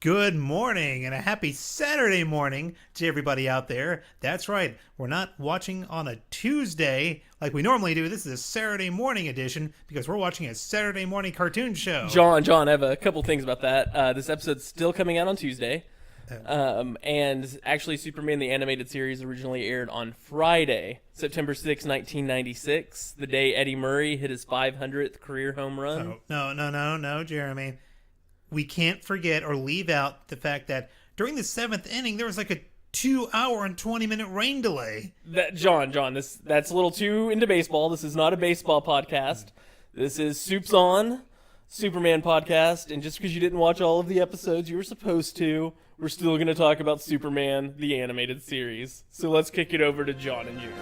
Good morning and a happy Saturday morning to everybody out there. That's right, we're not watching on a Tuesday like we normally do. This is a Saturday morning edition because we're watching a Saturday morning cartoon show. John, I have a couple things about that. This episode's still coming out on Tuesday. And actually, Superman the Animated Series originally aired on Friday, September 6, 1996, the day Eddie Murray hit his 500th career home run. Oh, no, Jeremy. We can't forget or leave out the fact that during the seventh inning, there was like a 2 hour and 20-minute rain delay. John, that's a little too into baseball. This is not a baseball podcast. This is Supes on Superman podcast. And just because you didn't watch all of the episodes you were supposed to, we're still going to talk about Superman, the animated series. So let's kick it over to Jon and Jeremy.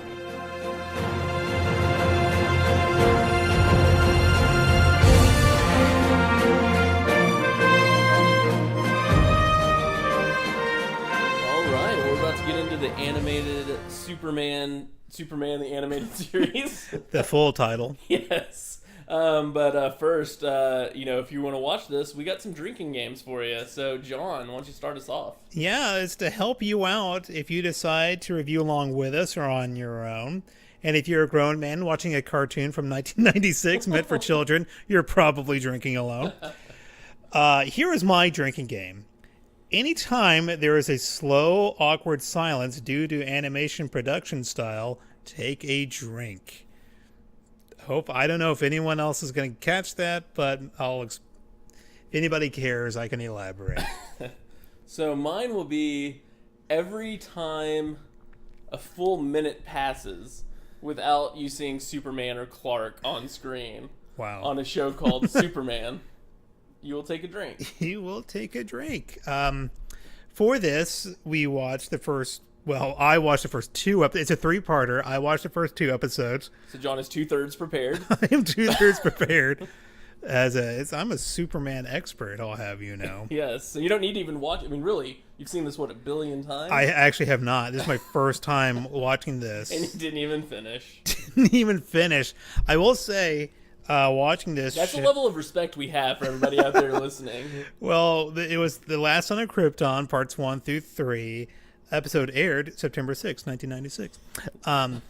Get into the animated Superman the animated series. The full title. Yes. But first, if you want to watch this, we got some drinking games for you. So, John, why don't you start us off? Yeah, it's to help you out if you decide to review along with us or on your own. And if you're a grown man watching a cartoon from 1996 meant for children, you're probably drinking alone. Here is my drinking game. Anytime there is a slow, awkward silence due to animation production style, take a drink. I don't know if anyone else is going to catch that, but if anybody cares, I can elaborate. So mine will be every time a full minute passes without you seeing Superman or Clark on screen. Wow. On a show called Superman. You will take a drink. You will take a drink. For this, we watched the first... Well, I watched the first two episodes. It's a three-parter. I watched the first two episodes. So John is 2/3 prepared. I am 2/3 prepared. I'm a Superman expert, I'll have you know. Yes. So you don't need to even watch... I mean, really, you've seen this, 1 billion times? I actually have not. This is my first time watching this. And you didn't even finish. Didn't even finish. I will say... watching this... That's a level of respect we have for everybody out there listening. Well, it was The Last Son of Krypton, parts 1 through 3. Episode aired September 6, 1996.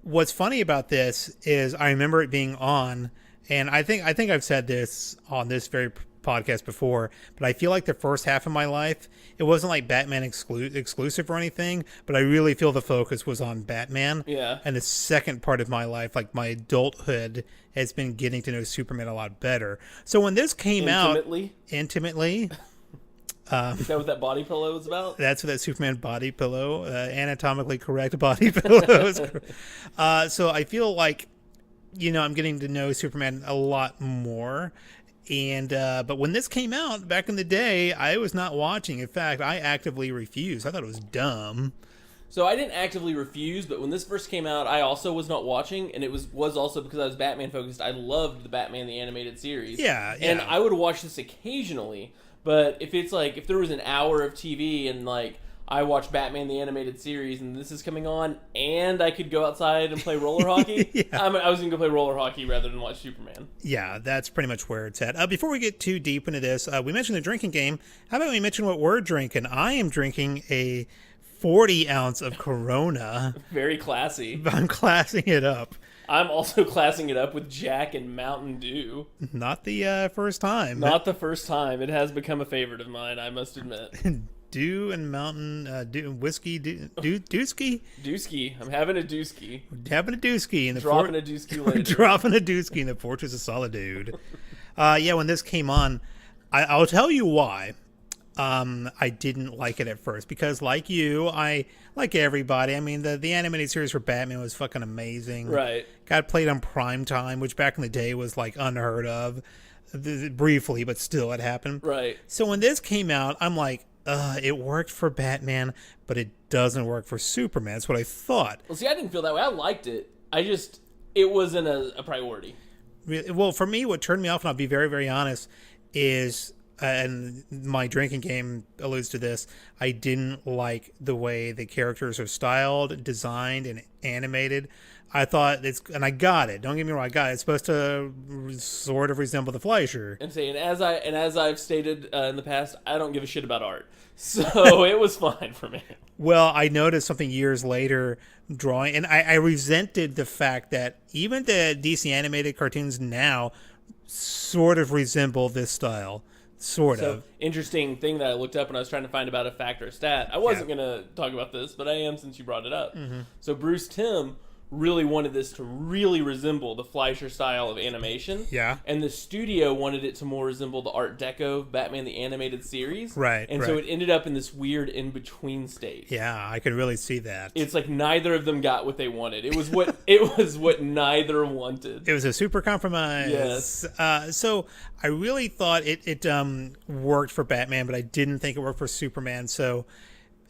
What's funny about this is I remember it being on, and I think I've said this on this very podcast before, but I feel like the first half of my life, it wasn't like Batman exclusive or anything, but I really feel the focus was on Batman. Yeah. And the second part of my life, like my adulthood, has been getting to know Superman a lot better. So when this came intimately, is that what that body pillow was about? That's what that Superman body pillow, anatomically correct body pillow is. So I feel like, I'm getting to know Superman a lot more. And but when this came out back in the day, I was not watching. In fact, I actively refused. I thought it was dumb. So I didn't actively refuse, but when this first came out, I also was not watching, and it was also because I was Batman focused. I loved the Batman the Animated Series. Yeah. And I would watch this occasionally, but if there was an hour of TV and I watched Batman the Animated Series and this is coming on and I could go outside and play roller hockey, yeah. I was going to go play roller hockey rather than watch Superman. Yeah, that's pretty much where it's at. Before we get too deep into this, we mentioned the drinking game. How about we mention what we're drinking? I am drinking a 40 ounce of Corona. Very classy. I'm classing it up. I'm also classing it up with Jack and Mountain Dew. Not the first time. Not the first time. It has become a favorite of mine, I must admit. Dew and Mountain whiskey, Dewski? Dewski. I'm having a Dewski. Having a Dewski. Dropping a Dewski later. Dropping a Dewski in the Fortress of Solidude. When this came on, I'll tell you why. I didn't like it at first because, like you, like everybody, I mean, the animated series for Batman was fucking amazing. Right. Got played on prime time, which back in the day was unheard of. Briefly, but still, it happened. Right. So when this came out, I'm like, it worked for Batman, but it doesn't work for Superman. That's what I thought. Well, see, I didn't feel that way. I liked it. It wasn't a priority. Well, for me, what turned me off, and I'll be very, very honest, is and my drinking game alludes to this, I didn't like the way the characters are styled, designed, and animated. I thought and I got it. Don't get me wrong, I got it. It's supposed to sort of resemble the Fleischer. And as I've stated in the past, I don't give a shit about art, so it was fine for me. Well, I noticed something years later drawing, and I resented the fact that even the DC animated cartoons now sort of resemble this style. Sort of. Interesting thing that I looked up when I was trying to find about a fact or a stat. I wasn't going to talk about this, but I am since you brought it up. Mm-hmm. So Bruce Timm really wanted this to really resemble the Fleischer style of animation. Yeah. And the studio wanted it to more resemble the Art Deco Batman the Animated Series. Right. And so it ended up in this weird in-between state. Yeah, I could really see that. It's like neither of them got what they wanted. It was what neither wanted. It was a super compromise. Yes. So I really thought it worked for Batman, but I didn't think it worked for Superman. So,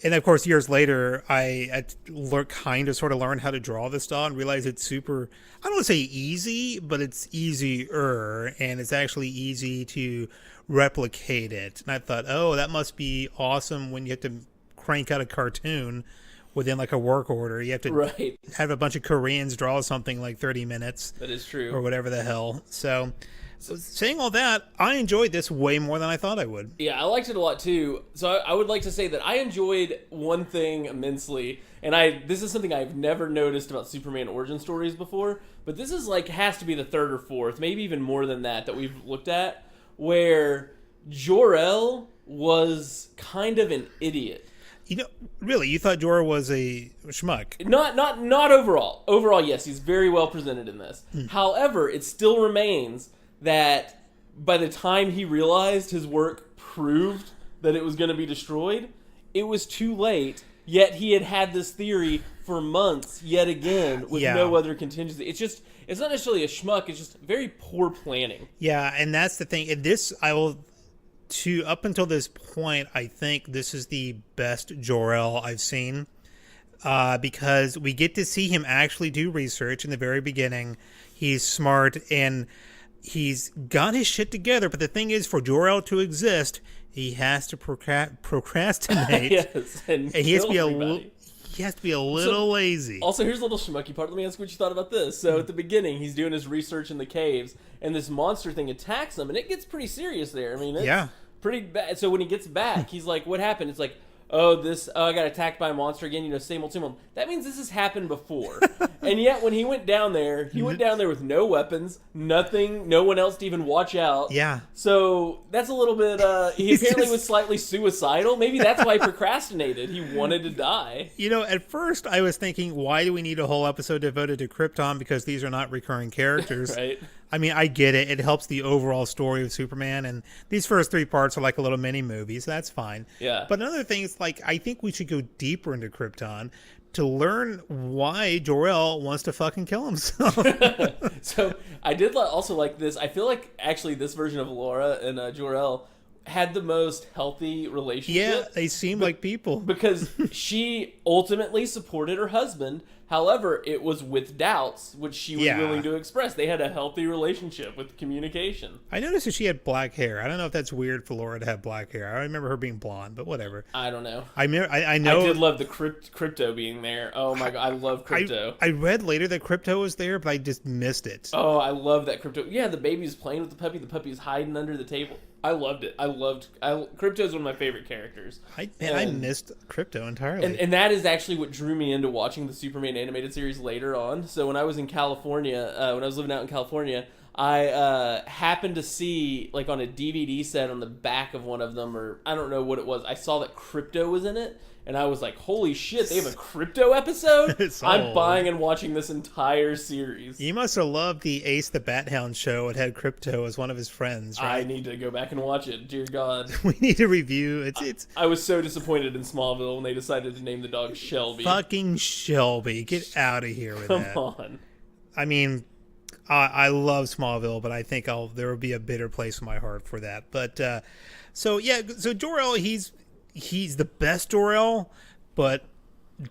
and of course, years later, I kind of sort of learned how to draw this style and realized it's super, I don't want to say easy, but it's easier, and it's actually easy to replicate it. And I thought, oh, that must be awesome when you have to crank out a cartoon within like a work order. You have to have a bunch of Koreans draw something like 30 minutes. That is true. Or whatever the hell. So saying all that, I enjoyed this way more than I thought I would. Yeah, I liked it a lot too. So I would like to say that I enjoyed one thing immensely, and this is something I've never noticed about Superman origin stories before, but this is like has to be the third or fourth, maybe even more than that we've looked at, where Jor-El was kind of an idiot. You know, really, you thought Jor was a schmuck? Not overall. Overall, yes, he's very well presented in this. However, it still remains that by the time he realized his work proved that it was going to be destroyed, it was too late, yet he had this theory for months yet again with no other contingency. It's not necessarily a schmuck, it's just very poor planning. Yeah, and that's the thing. Up until this point, I think this is the best Jor-El I've seen, because we get to see him actually do research in the very beginning. He's smart and he's got his shit together, but the thing is, for Jor-El to exist, he has to procrastinate. Yes, and he has to be a little lazy. Also, here's a little schmucky part. Let me ask what you thought about this. So at the beginning, he's doing his research in the caves, and this monster thing attacks him, and it gets pretty serious there. I mean, it's pretty bad. So when he gets back, he's like, what happened? It's like, I got attacked by a monster again, same old, same old. That means this has happened before. And yet, when he went down there with no weapons, nothing, no one else to even watch out. Yeah. So that's a little bit, he apparently was slightly suicidal. Maybe that's why he procrastinated. He wanted to die. You know, at first I was thinking, why do we need a whole episode devoted to Krypton? Because these are not recurring characters. Right. I mean, I get it. It helps the overall story of Superman, and these first 3 parts are like a little mini movie, so that's fine. Yeah. But another thing is, like, I think we should go deeper into Krypton to learn why Jor-El wants to fucking kill himself. So I did also like this. I feel like actually this version of Laura and Jor-El had the most healthy relationship. Yeah, they seem like people. Because she ultimately supported her husband. However, it was with doubts, which she was willing to express. They had a healthy relationship with communication. I noticed that she had black hair. I don't know if that's weird for Laura to have black hair. I remember her being blonde, but whatever. I don't know. I know. I did love the Crypto being there. Oh my god, I love Crypto. I read later that Crypto was there, but I just missed it. Oh, I love that Crypto. Yeah, the baby's playing with the puppy. The puppy's hiding under the table. I loved it. Crypto's one of my favorite characters. I missed Crypto entirely. And that is actually what drew me into watching the Superman animated series later on. So when I was in California, when I was living out in California, I happened to see, like on a DVD set on the back of one of them, or I don't know what it was, I saw that Crypto was in it. And I was like, holy shit, they have a Crypto episode? I'm buying and watching this entire series. You must have loved the Ace the Bat Hound show. It had Crypto as one of his friends, right? I need to go back and watch it. Dear God. We need to review. I was so disappointed in Smallville when they decided to name the dog Shelby. Fucking Shelby. Get out of here with that. Come on. I mean, I love Smallville, but I think there will be a bitter place in my heart for that. But, so Jor-El, he's the best Jor-El, but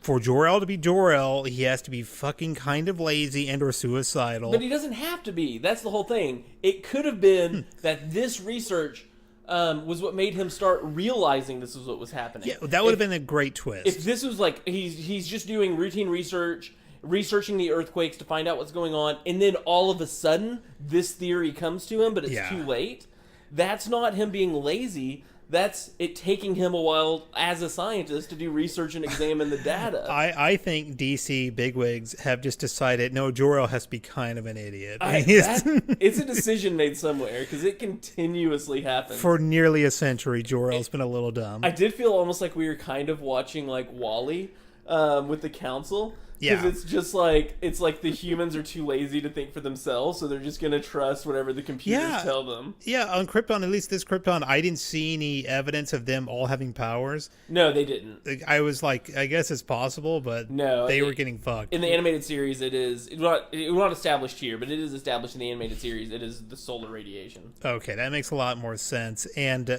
for Jor-El to be Jor-El, he has to be fucking kind of lazy and or suicidal. But he doesn't have to be. That's the whole thing. It could have been that this research was what made him start realizing this was what was happening. Yeah, that would have been a great twist. If this was like he's just doing routine research, researching the earthquakes to find out what's going on, and then all of a sudden this theory comes to him, but it's too late. That's not him being lazy. That's it taking him a while as a scientist to do research and examine the data. I think DC bigwigs have just decided, no, Jor-El has to be kind of an idiot. It's a decision made somewhere, because it continuously happens. For nearly a century, Jor-El's been a little dumb. I did feel almost like we were kind of watching like WALL-E with the council. Because it's just like, it's like the humans are too lazy to think for themselves, so they're just going to trust whatever the computers tell them. Yeah, on Krypton, at least this Krypton, I didn't see any evidence of them all having powers. No, they didn't. I was like, I guess it's possible, but no, they were getting fucked. In the animated series, it's not established here, but it is established in the animated series. It is the solar radiation. Okay, that makes a lot more sense. And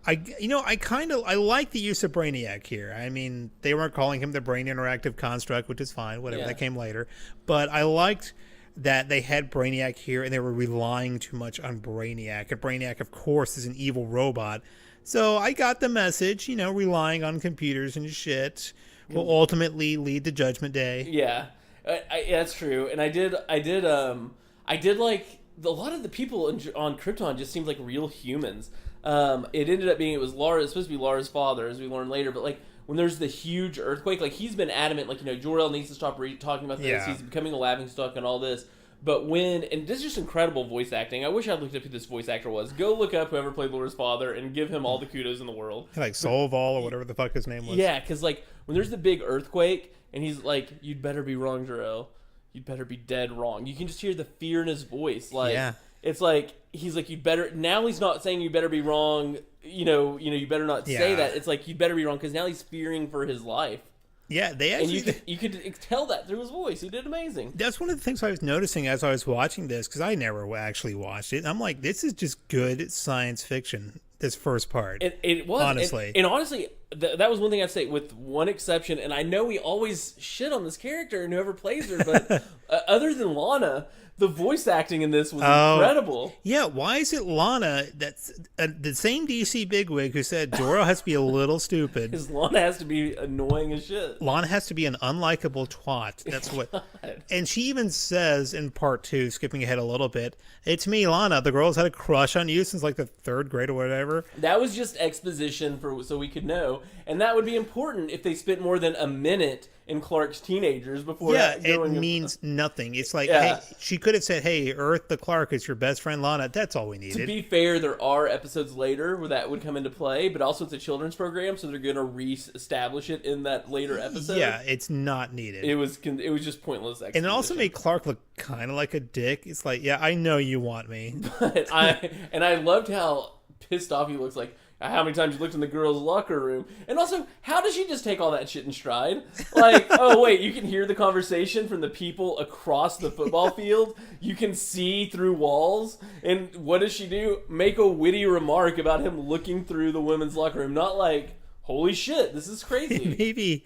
I like the use of Brainiac here. I mean, they weren't calling him the Brain Interactive Construct, which is fine, whatever, that came later. But I liked that they had Brainiac here and they were relying too much on Brainiac. And Brainiac, of course, is an evil robot. So I got the message, relying on computers and shit will ultimately lead to Judgment Day. Yeah, that's true. And I did like a lot of the people on Krypton just seemed like real humans. It ended up being, it was supposed to be Lara's father, as we learned later, but like when there's the huge earthquake, like he's been adamant, like, Jor-El needs to stop talking about this, he's becoming a laughingstock and all this, but and this is just incredible voice acting. I wish I'd looked up who this voice actor was. Go look up whoever played Laura's father and give him all the kudos in the world. Like Solval or whatever the fuck his name was. Yeah, because like when there's the big earthquake and he's like, you'd better be wrong, Jor-El. You'd better be dead wrong. You can just hear the fear in his voice. Like, it's like, he's like, you'd better, now he's not saying you better be wrong, you better not say that. It's like, you'd better be wrong, because now he's fearing for his life. Yeah, they actually... And you could tell that through his voice. He did amazing. That's one of the things I was noticing as I was watching this, because I never actually watched it. I'm like, this is just good science fiction, this first part. It was. Honestly. And honestly, that was one thing I'd say, with one exception, and I know we always shit on this character and whoever plays her, but other than Lana... The voice acting in this was incredible. Yeah, why is it Lana, that's the same DC bigwig who said Jor-El has to be a little stupid? Because Lana has to be annoying as shit. Lana has to be an unlikable twat. That's what. And she even says in part 2, skipping ahead a little bit, it's me, Lana. The girl's had a crush on you since like the 3rd grade or whatever. That was just exposition so we could know. And that would be important if they spent more than a minute in Clark's teenagers before. Yeah, it means nothing. It's like, hey, she could have said, hey, Earth the Clark is your best friend Lana. That's all we needed. To be fair, there are episodes later where that would come into play, but also it's a children's program, so they're going to re-establish it in that later episode. Yeah, it's not needed. It was just pointless exposition. And it also made Clark look kind of like a dick. It's like, yeah, I know you want me. But I loved how pissed off he looks, like, how many times you looked in the girls' locker room. And also, how does she just take all that shit in stride? Like, oh, wait, you can hear the conversation from the people across the football field. You can see through walls. And what does she do? Make a witty remark about him looking through the women's locker room. Not like, holy shit, this is crazy.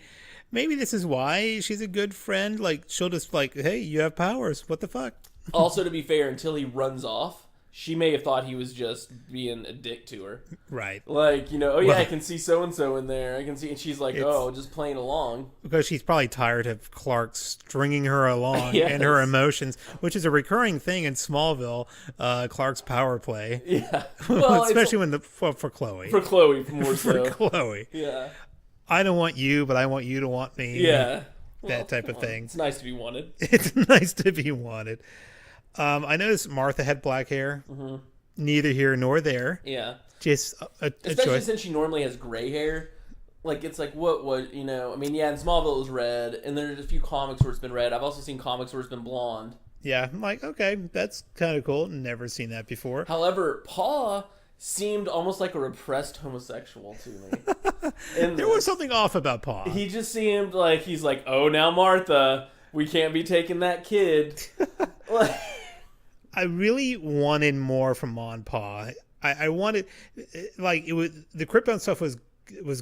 Maybe this is why she's a good friend. Like, she'll just like, hey, you have powers. What the fuck? Also, to be fair, until he runs off, she may have thought he was just being a dick to her. Right. Like, I can see so-and-so in there. I can see, and she's like, just playing along. Because she's probably tired of Clark stringing her along and her emotions, which is a recurring thing in Smallville, Clark's power play. Yeah. Well, especially for Chloe. For Chloe, more so. For Chloe. Yeah. I don't want you, but I want you to want me. Yeah. That type of thing. It's nice to be wanted. It's nice to be wanted. I noticed Martha had black hair. Mm-hmm. Neither here nor there. Yeah. Just a especially choice. Since she normally has gray hair. Like, it's like, what, I mean, yeah, in Smallville it was red, and there's a few comics where it's been red. I've also seen comics where it's been blonde. Yeah, I'm like, okay, that's kind of cool. Never seen that before. However, Paw seemed almost like a repressed homosexual to me. There was something off about Paw. He just seemed like, he's like, oh, now Martha, we can't be taking that kid. I really wanted more from Mon Pa. I wanted, like, it was, the Krypton stuff was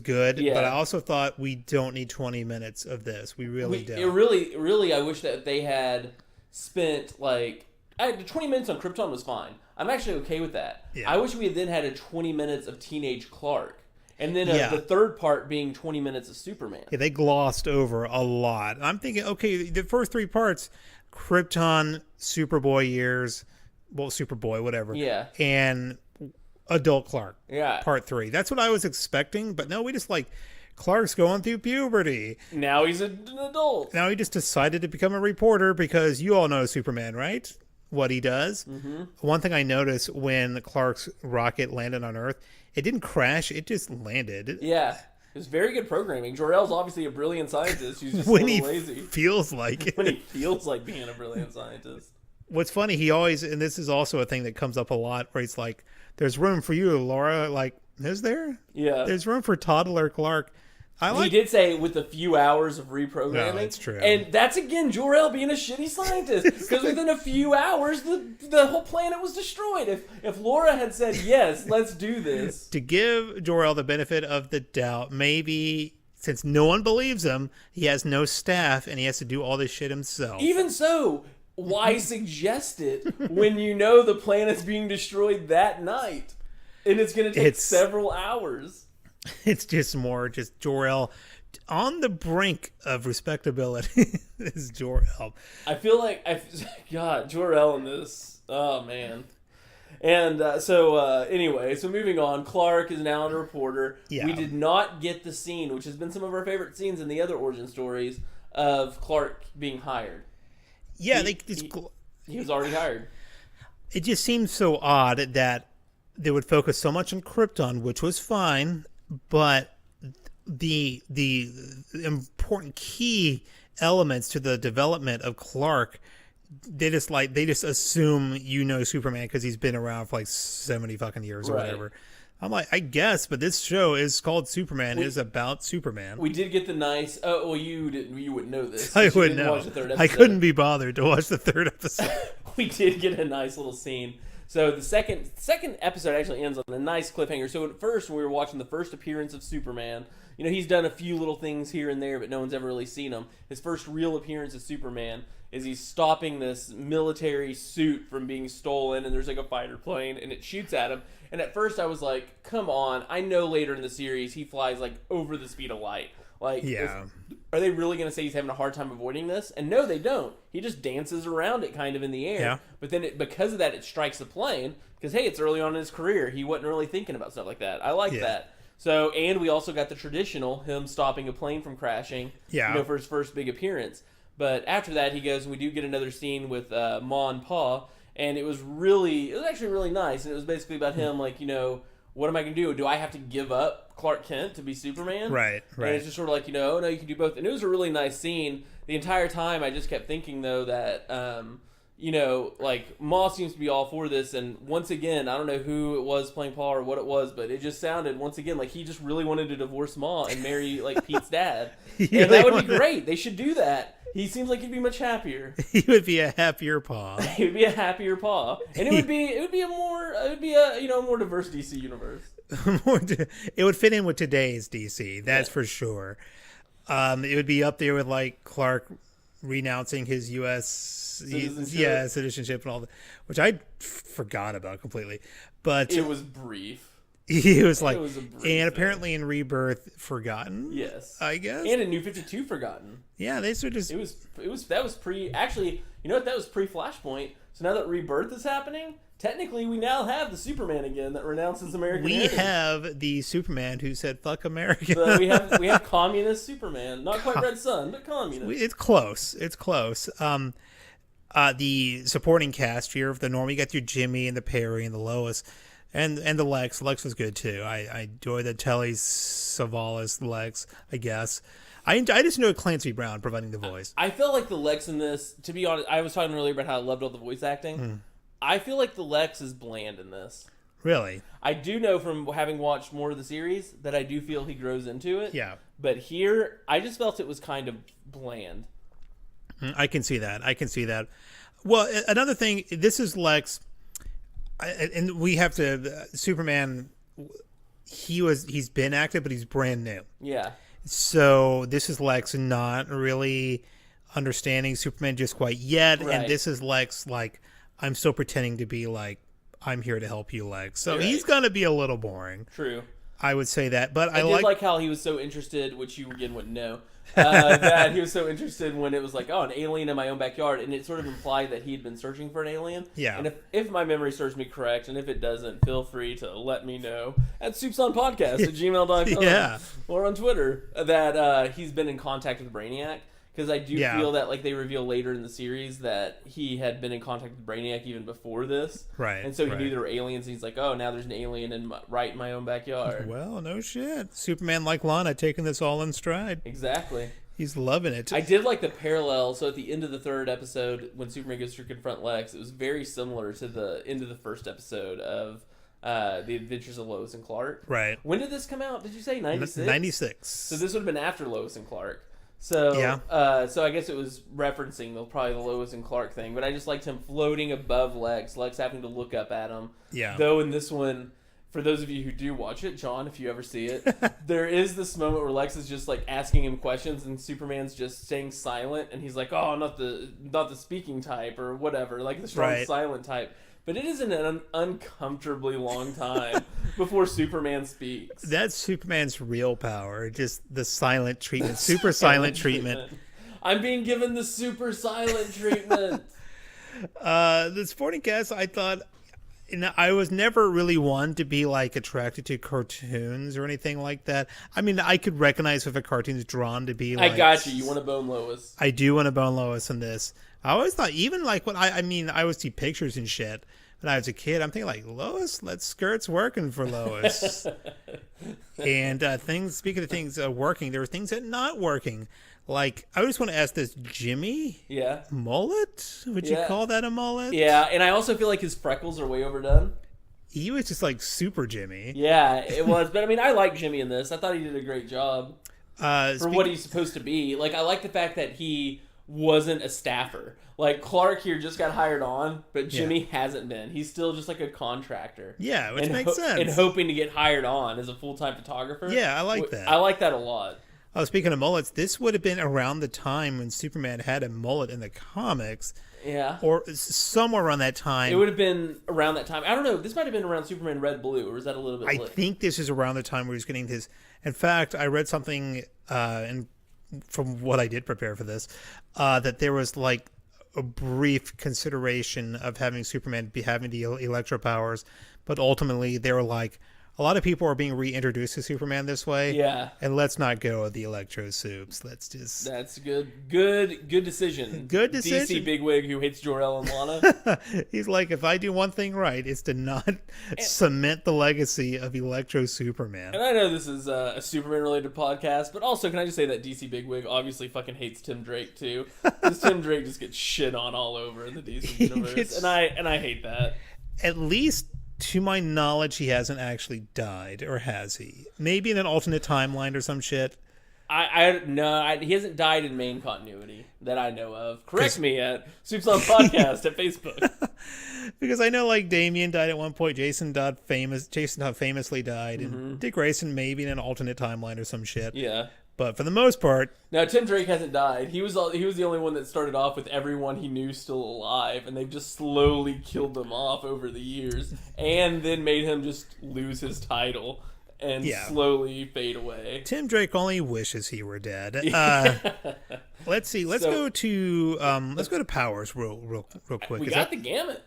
good, but I also thought we don't need 20 minutes of this. We really don't. It really, I wish that they had spent, like, The 20 minutes on Krypton was fine. I'm actually okay with that. Yeah. I wish we had then had a 20 minutes of teenage Clark. And then Yeah. the third part being 20 minutes of Superman. Yeah, they glossed over a lot. I'm thinking, okay, the first 3 parts, Krypton, Superboy years, well, Superboy, whatever. Yeah. And adult Clark. Yeah. Part 3. That's what I was expecting, but no, we just Clark's going through puberty. Now he's an adult. Now he just decided to become a reporter because you all know Superman, right? What he does. Mm-hmm. One thing I noticed when Clark's rocket landed on Earth, it didn't crash, it just landed. Yeah. It was very good programming. Jor-El's obviously a brilliant scientist. He's just when a he little lazy. feels like it. When he feels like being a brilliant scientist. What's funny, he always, and this is also a thing that comes up a lot, where he's like, there's room for you, Laura. Like, is there? Yeah. There's room for toddler Clark. He did say with a few hours of reprogramming. No, that's true. And that's, again, Jor-El being a shitty scientist. Because within a few hours, the whole planet was destroyed. If Laura had said, yes, let's do this. To give Jor-El the benefit of the doubt, maybe, since no one believes him, he has no staff and he has to do all this shit himself. Even so, why suggest it when you know the planet's being destroyed that night? And it's going to take several hours. It's just Jor-El on the brink of respectability. Is Jor-El. I feel like, God, Jor-El in this. Oh, man. And anyway, so moving on, Clark is now a reporter. Yeah. We did not get the scene, which has been some of our favorite scenes in the other origin stories, of Clark being hired. Yeah, he was already hired. It just seems so odd that they would focus so much on Krypton, which was fine, but the important key elements to the development of Clark, they just assume Superman because he's been around for 70 fucking years or whatever. I'm like, I guess, but this show is called Superman. It is about Superman. We did get the nice. Oh, well, you wouldn't know this. I wouldn't know. Watch the third episode. I couldn't be bothered to watch the third episode. We did get a nice little scene. So the second episode actually ends on a nice cliffhanger. So at first, when we were watching the first appearance of Superman, he's done a few little things here and there, but no one's ever really seen him. His first real appearance as Superman is he's stopping this military suit from being stolen, and there's a fighter plane, and it shoots at him. And at first I was like, come on, I know later in the series he flies over the speed of light. Yeah. Are they really going to say he's having a hard time avoiding this? And no, they don't. He just dances around it kind of in the air. Yeah. But then because of that, it strikes the plane. Because, hey, it's early on in his career. He wasn't really thinking about stuff like that. I like that. So, and we also got the traditional, him stopping a plane from crashing. Yeah. For his first big appearance. But after that, he goes, and we do get another scene with Ma and Pa. And it was actually really nice. And it was basically about him, what am I going to do? Do I have to give up Clark Kent to be Superman? Right. And it's just sort of no, you can do both. And it was a really nice scene. The entire time, I just kept thinking, though, that, Ma seems to be all for this. And once again, I don't know who it was playing Paul or what it was, but it just sounded, once again, like he just really wanted to divorce Ma and marry, Pete's dad. And that would be great. They should do that. He seems like he'd be much happier. He would be a happier Pa. He would be a happier Pa, and it would be a more diverse DC universe. It would fit in with today's DC, that's for sure. It would be up there with Clark renouncing his U.S. citizenship and all that, which I forgot about completely. But it was brief. He was it was a brief and apparently in Rebirth forgotten. Yes, I guess. And in New 52 forgotten. Yeah, they sort of just. That was pre. Actually, that was pre-Flashpoint. So now that Rebirth is happening, technically we now have the Superman again that renounces American. We heritage. have the Superman who said "fuck America." So we have communist Superman, not quite Red Sun, but communist. It's close. It's close. The supporting cast here of the norm, you got your Jimmy and the Perry and the Lois. And the Lex. Lex was good too. I enjoy the Telly Savalas Lex, I guess. I just know Clancy Brown providing the voice. I felt like the Lex in this, to be honest, I was talking earlier about how I loved all the voice acting. I feel like the Lex is bland in this. Really? I do know from having watched more of the series that I do feel he grows into it. Yeah. But here, I just felt it was kind of bland. I can see that. Well, another thing, this is Lex... And we have to Superman. He's been active, but he's brand new. Yeah. So this is Lex not really understanding Superman just quite yet, right. And this is Lex I'm still pretending to be like, I'm here to help you, Lex. So Right. he's going to be a little boring. True. I would say that. But I did like how he was so interested, which you again wouldn't know, that he was so interested when it was like, oh, an alien in my own backyard, and it sort of implied that he'd been searching for an alien. Yeah. And if my memory serves me correct, and if it doesn't, feel free to let me know at soupsonpodcast@gmail.com Yeah. or on Twitter that he's been in contact with Brainiac. Because I do feel that, like, they reveal later in the series that he had been in contact with Brainiac even before this. Right. And so he knew there were aliens, and he's like, oh, now there's an alien right in my own backyard. Well, no shit. Superman like Lana taking this all in stride. Exactly. He's loving it. I did like the parallel. So at the end of the third episode, when Superman goes to confront Lex, it was very similar to the end of the first episode of The Adventures of Lois and Clark. Right. When did this come out? Did you say 96? 96. So this would have been after Lois and Clark. So so I guess it was referencing probably the Lois and Clark thing, but I just liked him floating above Lex having to look up at him. Yeah. Though in this one, for those of you who do watch it, John, if you ever see it, there is this moment where Lex is just like asking him questions and Superman's just staying silent, and he's like, "Oh, not the speaking type or whatever, like the strong silent type." But it is an uncomfortably long time before Superman speaks. That's Superman's real power. Just the silent treatment. Super silent treatment. I'm being given the super silent treatment. The supporting cast, I thought... I was never really one to be like attracted to cartoons or anything like that. I mean, I could recognize if a cartoon's drawn to be like... I got you. You want to bone Lois. I do want to bone Lois in this. I always thought, even like when I would see pictures and shit when I was a kid, I'm thinking like, Lois, let skirts working for Lois. And speaking of things working, there were things that not working. Like, I just want to ask this, Jimmy? Yeah. Mullet? Would you call that a mullet? Yeah, and I also feel like his freckles are way overdone. He was just like super Jimmy. Yeah, it was. But I mean, I like Jimmy in this. I thought he did a great job for what he's supposed to be. Like, I like the fact that he wasn't a staffer. Like, Clark here just got hired on, but Jimmy hasn't been. He's still just like a contractor. Yeah, which makes sense. And hoping to get hired on as a full-time photographer. Yeah, I like that. I like that a lot. Oh, speaking of mullets, this would have been around the time when Superman had a mullet in the comics. Yeah. Or somewhere around that time. It would have been around that time. I don't know. This might have been around Superman Red Blue, or is that a little bit late? I think this is around the time where he's getting his... In fact, I read something, from what I did prepare for this, that there was like a brief consideration of having Superman be having the electro powers, but ultimately they were like, a lot of people are being reintroduced to Superman this way. Yeah. And let's not go with the Electro Supes. Let's just... That's good. Good decision. Good decision. DC bigwig who hates Jor-El and Lana. He's like, if I do one thing right, it's to not cement the legacy of Electro Superman. And I know this is a Superman-related podcast, but also, can I just say that DC bigwig obviously fucking hates Tim Drake, too? Because Tim Drake just gets shit on all over in the DC universe. And I hate that. At least... to my knowledge, he hasn't actually died, or has he? Maybe in an alternate timeline or some shit. No, he hasn't died in main continuity that I know of. Correct me at Supes on Podcast at Facebook. Because I know, like, Damian died at one point. Jason Todd famously died, and Dick Grayson maybe in an alternate timeline or some shit. Yeah. But for the most part... Now, Tim Drake hasn't died. He was the only one that started off with everyone he knew still alive, and they've just slowly killed them off over the years, and then made him just lose his title and slowly fade away. Tim Drake only wishes he were dead. Let's see. Let's go to Powers real quick. We got the gamut.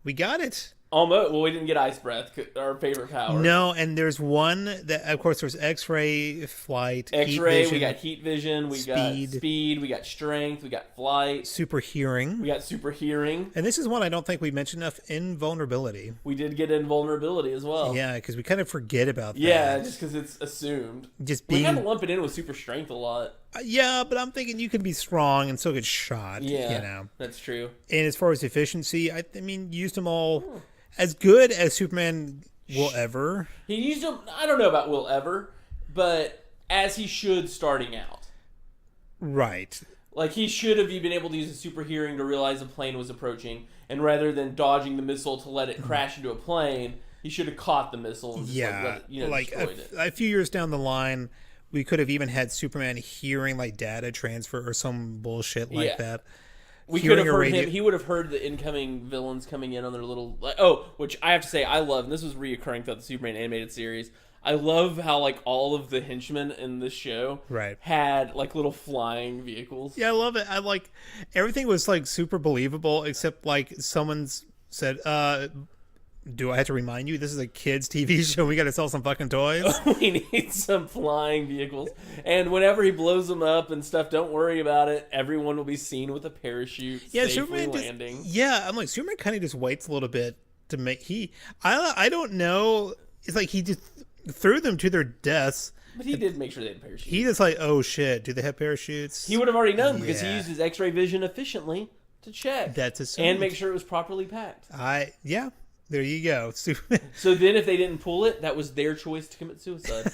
We got it. Almost. Well, we didn't get Ice Breath, our favorite power. No, and there's one that, of course, there's X-ray, flight, X-ray, heat vision, we got heat vision, we got speed, we got strength, we got flight. Super hearing. We got super hearing. And this is one I don't think we mentioned enough, invulnerability. We did get invulnerability as well. Yeah, because we kind of forget about that. Yeah, just because it's assumed. We kind of lump it in with super strength a lot. Yeah, but I'm thinking you can be strong and still get shot. Yeah, you know? That's true. And as far as efficiency, I mean, used them all... As good as Superman will ever. He used them, I don't know about will ever, but as he should starting out. Right. Like, he should have been able to use a super hearing to realize a plane was approaching, and rather than dodging the missile to let it crash into a plane, he should have caught the missile and just destroyed it. A few years down the line, we could have even had Superman hearing, like, data transfer or some bullshit like that. We could have heard him. He would have heard the incoming villains coming in on their little... which I have to say, I love, and this was reoccurring throughout the Superman animated series. I love how, like, all of the henchmen in this show had, like, little flying vehicles. Yeah, I love it. I like... Everything was, like, super believable, except, like, someone's said, do I have to remind you? This is a kid's TV show. We got to sell some fucking toys. We need some flying vehicles. And whenever he blows them up and stuff, don't worry about it. Everyone will be seen with a parachute safely Superman landing. I'm like, Superman kind of just waits a little bit to make... I don't know. It's like he just threw them to their deaths. But he did make sure they had parachutes. He just like, oh shit, do they have parachutes? He would have already known because he used his X-ray vision efficiently to check. That's assumed. And make sure it was properly packed. There you go. So then if they didn't pull it, that was their choice to commit suicide.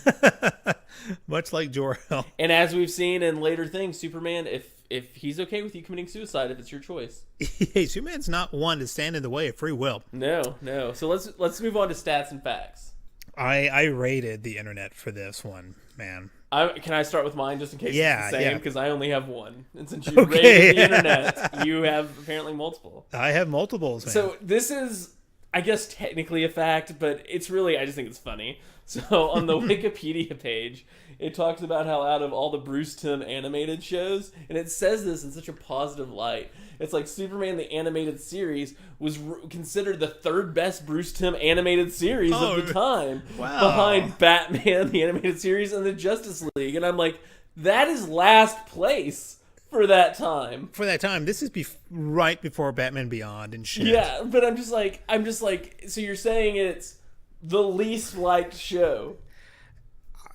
Much like Jor-El. And as we've seen in later things, Superman, if he's okay with you committing suicide, if it's your choice. Hey, Superman's not one to stand in the way of free will. No. So let's move on to stats and facts. I rated the internet for this one, man. Can I start with mine just in case it's the same? Because I only have one. And since you rated the internet, you have apparently multiple. I have multiples, man. So this is, I guess, technically a fact, but it's really, I just think it's funny. So on the Wikipedia page, it talks about how out of all the Bruce Timm animated shows, and it says this in such a positive light, it's like Superman the Animated Series was considered the third best Bruce Timm animated series of the time. Wow. Behind Batman, the Animated Series, and the Justice League. And I'm like, that is last place for that time. For that time. This is right before Batman Beyond and shit. Yeah, but I'm just like, so you're saying it's the least liked show.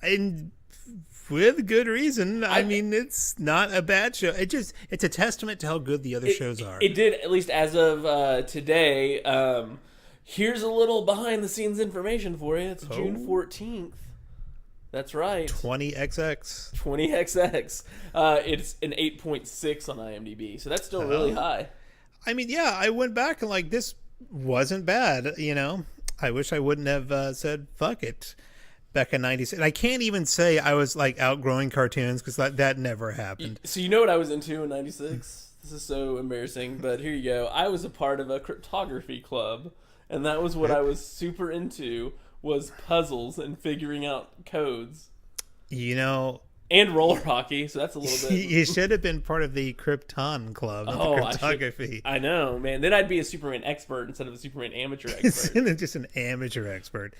And with good reason. I mean, it's not a bad show. It's a testament to how good the other shows are. It did, at least as of today. Here's a little behind the scenes information for you. It's June 14th. That's right. 20XX. 20XX. It's an 8.6 on IMDb, so that's still really high. I mean, yeah, I went back and like, this wasn't bad, you know? I wish I wouldn't have said, fuck it. Back in 96. I can't even say I was like outgrowing cartoons because that never happened. So you know what I was into in 96? This is so embarrassing, but here you go. I was a part of a cryptography club, and that was what I was super into, was puzzles and figuring out codes. You know... And roller hockey, so that's a little bit... You should have been part of the Krypton Club, not the cryptography. I know, man. Then I'd be a Superman expert instead of a Superman amateur expert. Just an amateur expert.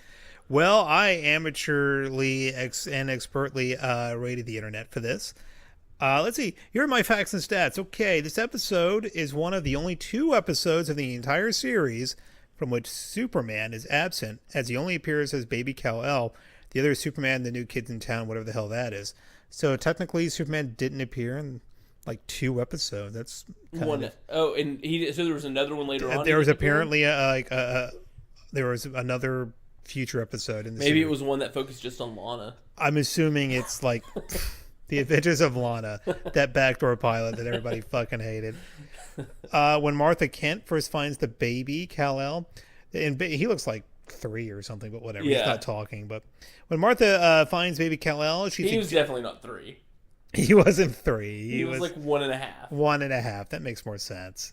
Well, I amateurly and expertly rated the internet for this. Let's see. Here are my facts and stats. Okay, this episode is one of the only 2 episodes of the entire series from which Superman is absent, as he only appears as Baby Kal-El. The other is Superman, the New Kids in Town, whatever the hell that is. So technically, Superman didn't appear in like 2 episodes. That's kind of... Oh, and so there was another one later on. There was apparently there was another future episode in the Maybe series. It was one that focused just on Lana. I'm assuming it's like The Adventures of Lana, that backdoor pilot that everybody fucking hated. When Martha Kent first finds the baby Kal-El, and he looks like 3 or something, but whatever. He's not talking. But when Martha finds baby Kal-El, he was definitely not 3. He wasn't 3. He was like 1.5. 1.5. That makes more sense.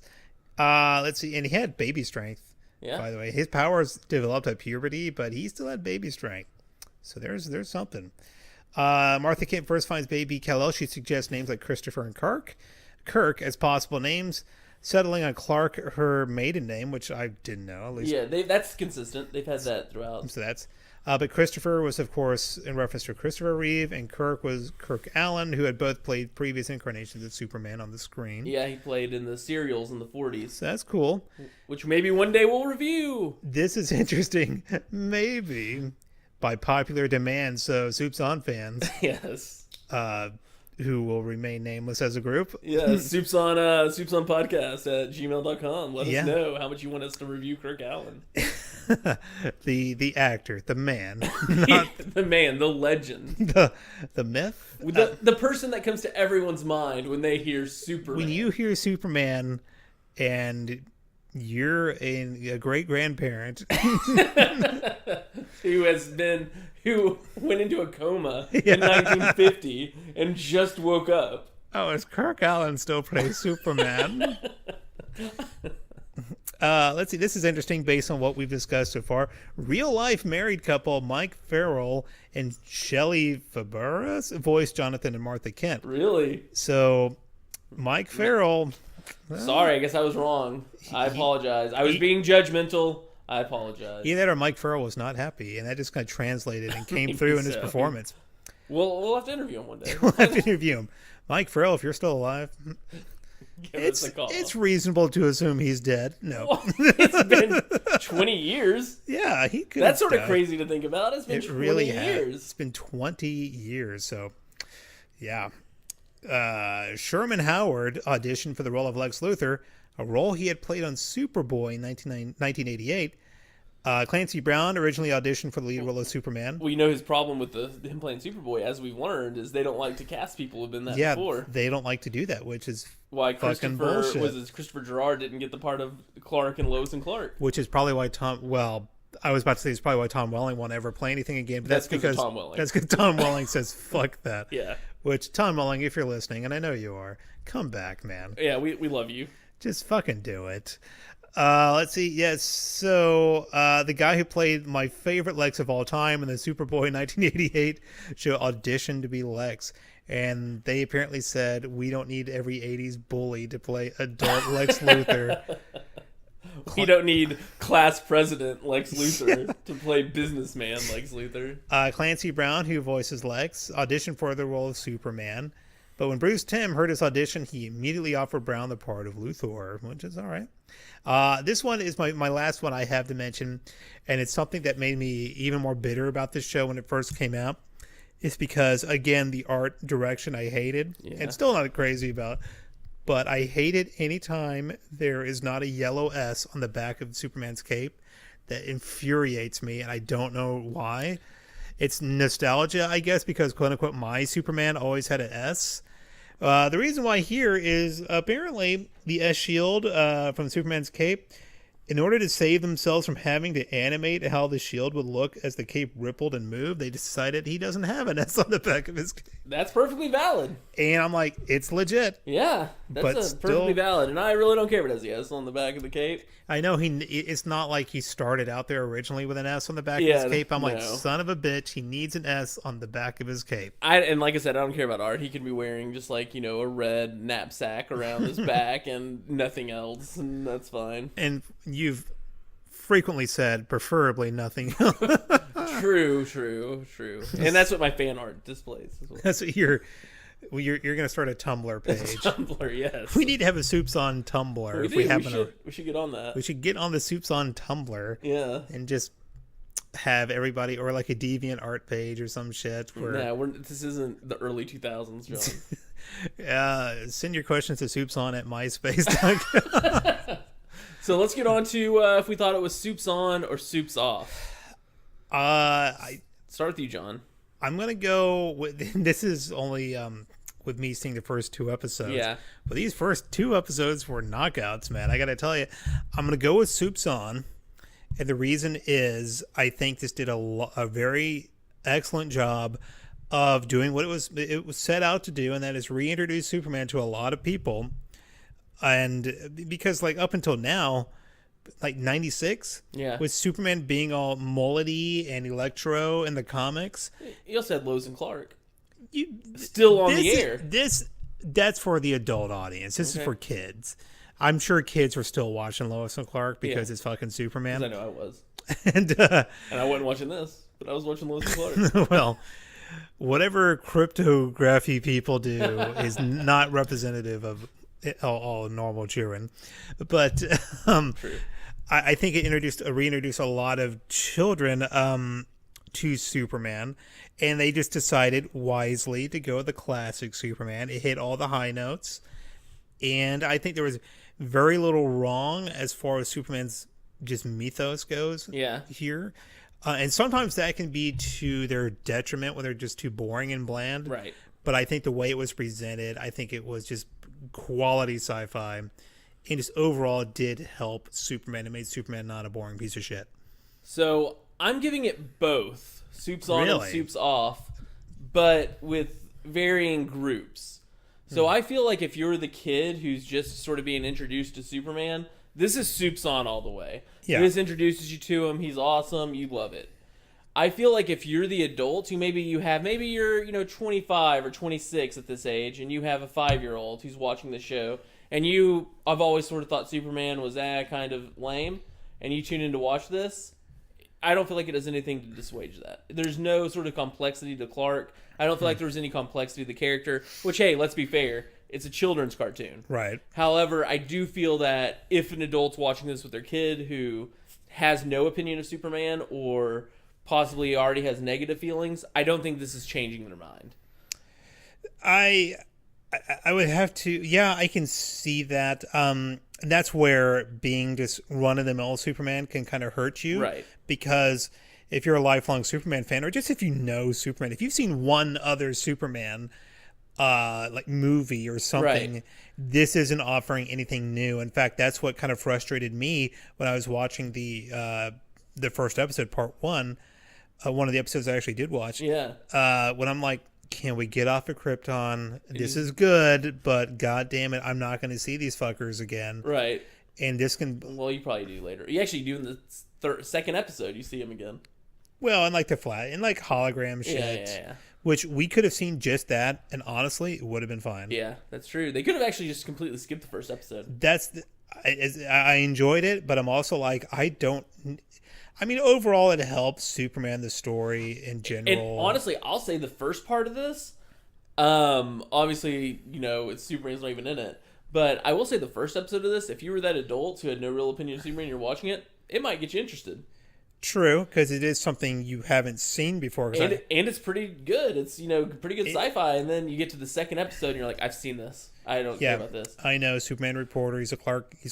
Let's see. And he had baby strength. Yeah. By the way, his powers developed at puberty, but he still had baby strength. So there's something. Martha Kent first finds baby Kal-El. She suggests names like Christopher and Kirk as possible names, settling on Clark, her maiden name, which I didn't know. At least. Yeah, that's consistent. They've had that throughout. So that's. But Christopher was, of course, in reference to Christopher Reeve, and Kirk was Kirk Allen, who had both played previous incarnations of Superman on the screen. Yeah, he played in the serials in the 40s. So that's cool. Which maybe one day we'll review. This is interesting. Maybe. By popular demand, so Supes On fans. Yes. Who will remain nameless as a group. Yeah, Supes On podcast at gmail.com. Let us know how much you want us to review Kirk Allen. the actor, the man, not the man, the legend, the myth, the person that comes to everyone's mind when they hear Superman. When you hear Superman, and you're a great grandparent who went into a coma in 1950 and just woke up. Oh, is Kirk Allen still plays Superman? Let's see. This is interesting based on what we've discussed so far. Real life married couple Mike Farrell and Shelley Fabares voiced Jonathan and Martha Kent. Really? So, Mike Farrell. Sorry, I guess I was wrong. I apologize. I was being judgmental. I apologize. Either that or Mike Farrell was not happy, and that just kind of translated and came through in his performance. We'll have to interview him one day. We'll have to interview him. Mike Farrell, if you're still alive, Give us a call. it's reasonable to assume he's dead. No. Well, it's been 20 years. Yeah, he could. That's sort of crazy to think about. It's been 20 years. It's been 20 years, so yeah. Sherman Howard auditioned for the role of Lex Luthor, a role he had played on Superboy in 1988. Clancy Brown originally auditioned for the lead role of Superman. Well, you know his problem with him playing Superboy, as we've learned, is they don't like to cast people who've been that before. They don't like to do that, which is why fucking bullshit. Christopher Gerard didn't get the part of Clark and Lois and Clark. Which is probably why I was about to say it's probably why Tom Welling won't ever play anything again, but that's because Tom Welling. That's because Tom Welling says fuck that. Yeah. Which, Tom Welling, if you're listening, and I know you are, come back, man. Yeah, we love you. Just fucking do it. Let's see. Yes, so the guy who played my favorite Lex of all time in the Superboy 1988 show auditioned to be Lex. And they apparently said, we don't need every 80s bully to play adult Lex Luthor. We don't need class president Lex Luthor to play businessman Lex Luthor. Clancy Brown, who voices Lex, auditioned for the role of Superman. But when Bruce Timm heard his audition, he immediately offered Brown the part of Luthor, which is all right. This one is my last one I have to mention, and it's something that made me even more bitter about this show when it first came out. It's because, again, the art direction I hated, and still not crazy about, but I hate it anytime there is not a yellow S on the back of Superman's cape. That infuriates me, and I don't know why. It's nostalgia, I guess, because quote-unquote my Superman always had an S. The reason why here is apparently the S shield from Superman's cape, in order to save themselves from having to animate how the shield would look as the cape rippled and moved, they decided he doesn't have an S on the back of his cape. That's perfectly valid. And I'm like, it's legit. Yeah, that's perfectly valid. And I really don't care if it has the S on the back of the cape. I know it's not like he started out there originally with an S on the back of his cape. I'm like, son of a bitch, he needs an S on the back of his cape. And like I said, I don't care about art. He could be wearing just like, a red knapsack around his back and nothing else, and that's fine. And you've frequently said, preferably nothing else. True. And that's what my fan art displays as well. That's what you're going to start a Tumblr page. Tumblr, yes. We need to have a Soups on Tumblr. We should get on that. We should get on the Soups on Tumblr. Yeah. And just have everybody, or like a deviant art page or some shit. This isn't the early 2000s, John. Send your questions to soupson@myspace.com. So let's get on to if we thought it was Soups on or Soups off. I start with you, John. I'm gonna go with this is only with me seeing the first two episodes. Yeah. But these first two episodes were knockouts, man. I gotta tell you, I'm gonna go with Soups on, and the reason is I think this did a very excellent job of doing what it was set out to do, and that is reintroduce Superman to a lot of people. And because like up until now, like 96, with Superman being all mullety and Electro in the comics. You also had Lois and Clark. Still on the air. That's for the adult audience. This is for kids. I'm sure kids were still watching Lois and Clark because it's fucking Superman. I know I was. And I wasn't watching this, but I was watching Lois and Clark. Well, whatever cryptography people do is not representative of all normal children. But I think it reintroduced a lot of children to Superman, and they just decided wisely to go with the classic Superman. It hit all the high notes, and I think there was very little wrong as far as Superman's just mythos goes here. And sometimes that can be to their detriment when they're just too boring and bland. Right. But I think the way it was presented, I think it was just quality sci-fi, and just overall it did help Superman. It made Superman not a boring piece of shit. So I'm giving it both Soups on and Soups off, but with varying groups. So I feel like if you're the kid who's just sort of being introduced to Superman, this is Supes on all the way. Yeah. This introduces you to him. He's awesome. You love it. I feel like if you're the adult who maybe you're 25 or 26 at this age, and you have a 5-year-old who's watching the show, and I've always sort of thought Superman was kind of lame, and you tune in to watch this, I don't feel like it does anything to dissuade that. There's no sort of complexity to Clark. I don't feel like there was any complexity to the character, which, hey, let's be fair, it's a children's cartoon. Right. However, I do feel that if an adult's watching this with their kid who has no opinion of Superman or possibly already has negative feelings, I don't think this is changing their mind. I would have to, yeah, I can see that. That's where being just run-of-the-mill Superman can kind of hurt you. Right. Because if you're a lifelong Superman fan, or just if you know Superman, if you've seen one other Superman like movie or something, right, this isn't offering anything new. In fact, that's what kind of frustrated me when I was watching the first episode, part one of the episodes I actually did watch. Yeah. When I'm like, can we get off of Krypton? This is good, but god damn it, I'm not going to see these fuckers again. Right. And this can... Well, you probably do later. You actually do in the second episode, you see him again. Well, and like the flat, and like hologram shit. Yeah. Which we could have seen just that, and honestly, it would have been fine. Yeah, that's true. They could have actually just completely skipped the first episode. I enjoyed it, but I'm also like, overall, it helps Superman, the story in general. And honestly, I'll say the first part of this, obviously, it's Superman's not even in it, but I will say the first episode of this, if you were that adult who had no real opinion of Superman and you're watching it, it might get you interested. True, because it is something you haven't seen before. And it's pretty good. It's, pretty good sci-fi, and then you get to the second episode and you're like, I've seen this. I don't care about this. I know, Superman reporter, he's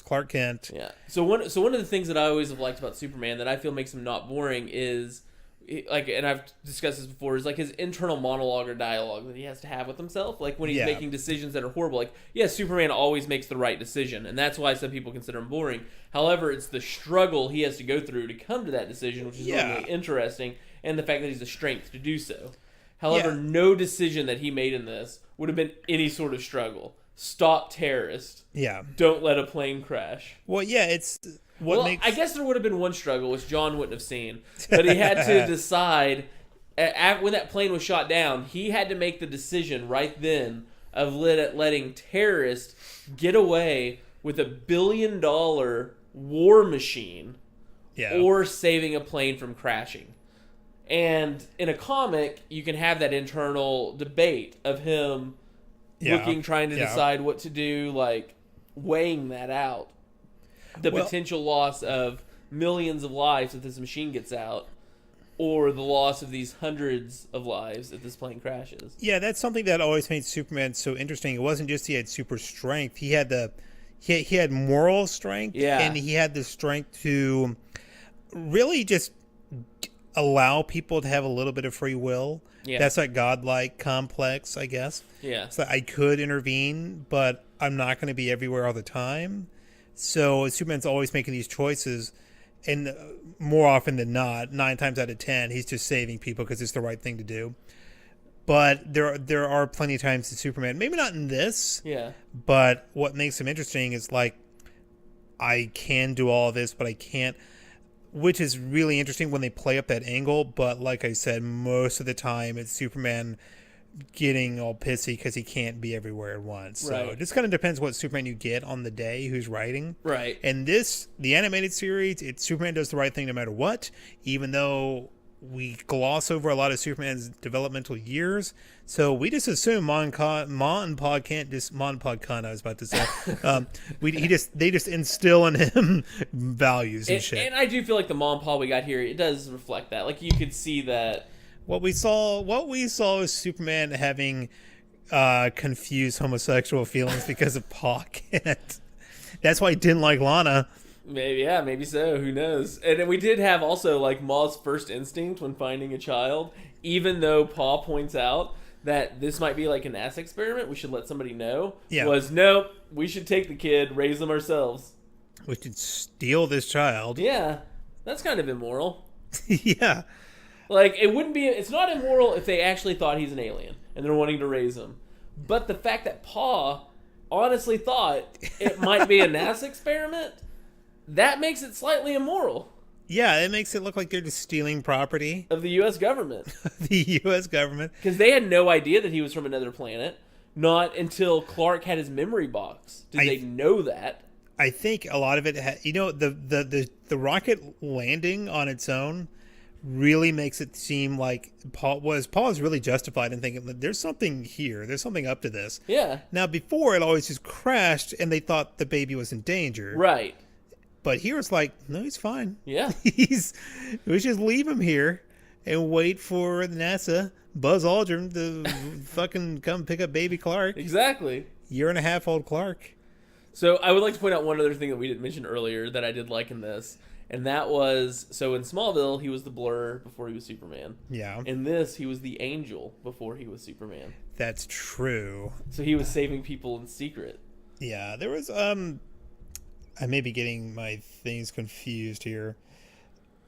Clark Kent. Yeah. So one of the things that I always have liked about Superman that I feel makes him not boring is, like, and I've discussed this before, is like his internal monologue or dialogue that he has to have with himself. Like when he's making decisions that are horrible. Like, Superman always makes the right decision, and that's why some people consider him boring. However, it's the struggle he has to go through to come to that decision, which is really interesting, and the fact that he's the strength to do so. However, no decision that he made in this would have been any sort of struggle. Stop terrorists. Yeah. Don't let a plane crash. Well, yeah, it's... I guess there would have been one struggle, which John wouldn't have seen. But he had to decide, when that plane was shot down, he had to make the decision right then of letting terrorists get away with $1 billion war machine or saving a plane from crashing. And in a comic, you can have that internal debate of him trying to decide what to do, like weighing that out. The potential loss of millions of lives if this machine gets out, or the loss of these hundreds of lives if this plane crashes. Yeah, that's something that always made Superman so interesting. It wasn't just he had super strength; he had moral strength, and he had the strength to really just allow people to have a little bit of free will. Yeah. That's that godlike complex, I guess. Yeah. So I could intervene, but I'm not going to be everywhere all the time. So Superman's always making these choices, and more often than not, 9 times out of 10, he's just saving people because it's the right thing to do. But there are plenty of times that Superman, maybe not in this, but what makes him interesting is like, I can do all of this, but I can't, which is really interesting when they play up that angle. But like I said, most of the time it's Superman getting all pissy because he can't be everywhere at once. So it just kind of depends what Superman you get on the day, who's writing. Right. And the animated series, Superman does the right thing no matter what, even though we gloss over a lot of Superman's developmental years. So we just assume Mon Pod can't just Mon Pod Khan, I was about to say. They just instill in him values and shit. And I do feel like the Mon Pod we got here, it does reflect that. Like you could see that. What we saw is Superman having confused homosexual feelings because of Pa Kent. That's why he didn't like Lana. Maybe so. Who knows? And then we did have also like Ma's first instinct when finding a child, even though Pa points out that this might be like an ass experiment, we should let somebody know. Yeah. Was nope, we should take the kid, raise them ourselves. We should steal this child. Yeah, that's kind of immoral. Yeah. Like, it's not immoral if they actually thought he's an alien and they're wanting to raise him. But the fact that Pa honestly thought it might be a NASA experiment, that makes it slightly immoral. Yeah, it makes it look like they're just stealing property Of the U.S. government. the U.S. government. Because they had no idea that he was from another planet. Not until Clark had his memory box did they know that. I think a lot of it, the rocket landing on its own really makes it seem like Paul is really justified in thinking that there's something here. There's something up to this. Yeah. Now, before, it always just crashed and they thought the baby was in danger. Right. But here it's like, no, he's fine. Yeah. We just leave him here and wait for NASA, Buzz Aldrin, to fucking come pick up baby Clark. Exactly. Year-and-a-half-old Clark. So I would like to point out one other thing that we didn't mention earlier that I did like in this. And that was, so in Smallville, he was the Blur before he was Superman. Yeah. In this, he was the Angel before he was Superman. That's true. So he was saving people in secret. Yeah, there was, I may be getting my things confused here.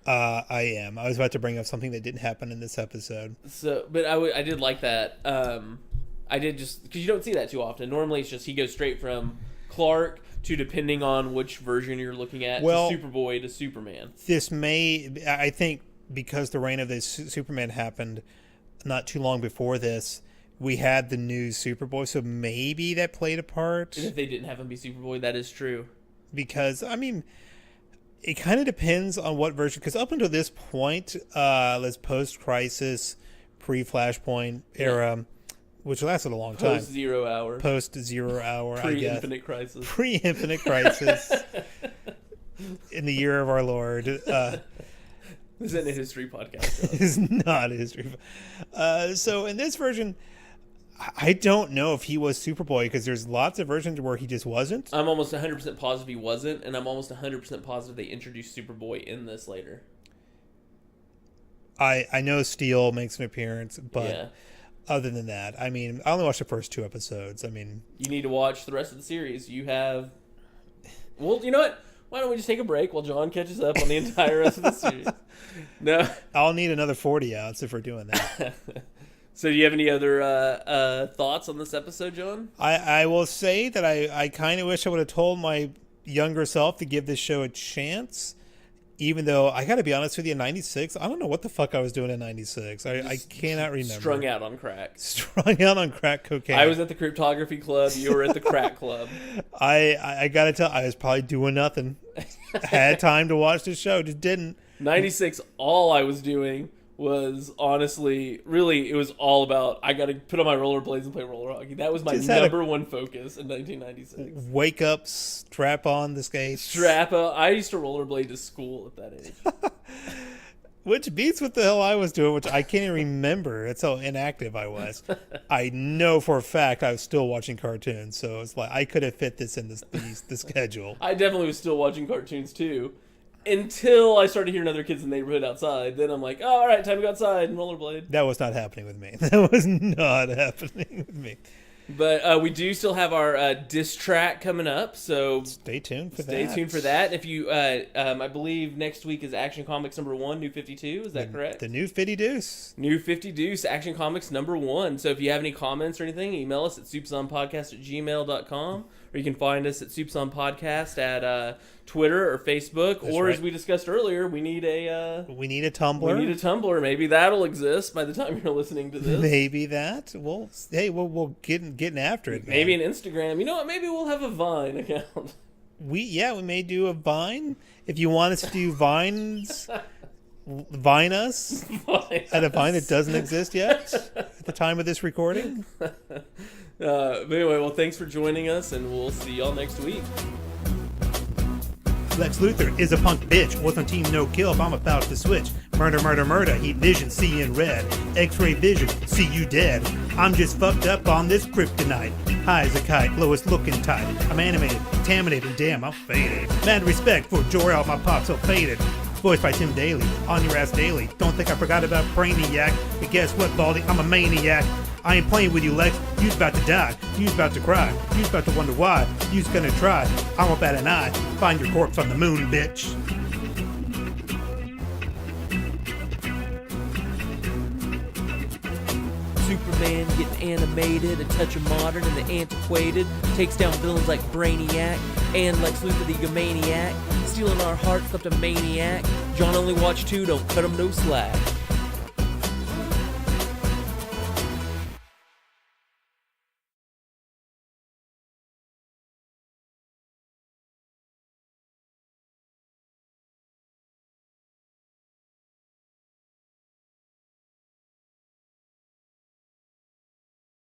I am. I was about to bring up something that didn't happen in this episode. So, but I did like that. I did just, because you don't see that too often. Normally it's just he goes straight from Clark to, depending on which version you're looking at, to Superboy to Superman. I think because the reign of this Superman happened not too long before this, we had the new Superboy, so maybe that played a part. And if they didn't have him be Superboy, that is true. Because, I mean, it kind of depends on what version, because up until this point, let's post-Crisis, pre-Flashpoint era, which lasted a long time. Post-Zero Hour. Post-Zero Hour, I guess. Pre-Infinite Crisis. Pre-Infinite Crisis. In the year of our Lord. This isn't a history podcast. It is not a history. So in this version, I don't know if he was Superboy, because there's lots of versions where he just wasn't. I'm almost 100% positive he wasn't, and I'm almost 100% positive they introduced Superboy in this later. I know Steel makes an appearance, but... Yeah. Other than that, I mean, I only watched the first 2 episodes. I mean... You need to watch the rest of the series. You have... Well, you know what? Why don't we just take a break while John catches up on the entire rest of the series? No. I'll need another 40 outs if we're doing that. So do you have any other thoughts on this episode, John? I will say that I kind of wish I would have told my younger self to give this show a chance. Even though, I got to be honest with you, in 96, I don't know what the fuck I was doing in 96. I cannot remember. Strung out on crack. Strung out on crack cocaine. I was at the cryptography club. You were at the crack club. I got to tell, I was probably doing nothing. Had time to watch the show, just didn't. 96, all I was doing was honestly, really, it was all about, I got to put on my rollerblades and play roller hockey. That was my number one focus in 1996. Wake up, strap on the skates. Strap up. I used to rollerblade to school at that age. Which beats what the hell I was doing, which I can't even remember. That's how inactive I was. I know for a fact I was still watching cartoons, so it's like I could have fit this in the schedule. I definitely was still watching cartoons too. Until I started hearing other kids in the neighborhood outside. Then I'm like, oh, all right, time to go outside and rollerblade. That was not happening with me. That was not happening with me. But we do still have our diss track coming up, so stay tuned for that. Stay tuned for that. If you, I believe next week is Action Comics number 1, New 52. Is that correct? The New 50 Deuce. New 50 Deuce, Action Comics number 1. So if you have any comments or anything, email us at supesonpodcast@gmail.com, or you can find us at supesonpodcast at Twitter or Facebook. That's right. As we discussed earlier, we need a Tumblr. We need a Tumblr. Maybe that'll exist by the time you're listening to this. Maybe that. Well, hey, we'll getting after it. Maybe an Instagram. You know what? Maybe we'll have a Vine account. We may do a Vine. If you want us to do Vines, Vine us at a Vine that doesn't exist yet at the time of this recording. But anyway, well, thanks for joining us, and we'll see y'all next week. Lex Luthor is a punk bitch. Was on team no kill if I'm about to switch. Murder, murder, murder. Heat vision, see in red. X-ray vision, see you dead. I'm just fucked up on this kryptonite. High as a kite, Lois looking tight. I'm animated, contaminated, damn, I'm faded. Mad respect for Jor-El, my pop so faded. Voiced by Tim Daly, on your ass daily. Don't think I forgot about Brainiac. But guess what, Baldy? I'm a maniac. I ain't playing with you, Lex. You's about to die. You's about to cry. You's about to wonder why. You's gonna try. I won't bat an eye. Find your corpse on the moon, bitch. Superman getting animated, a touch of modern and the antiquated. Takes down villains like Brainiac and Lex Luthor the Egomaniac. Stealing our hearts, left a maniac. John only watched 2, don't cut him no slack.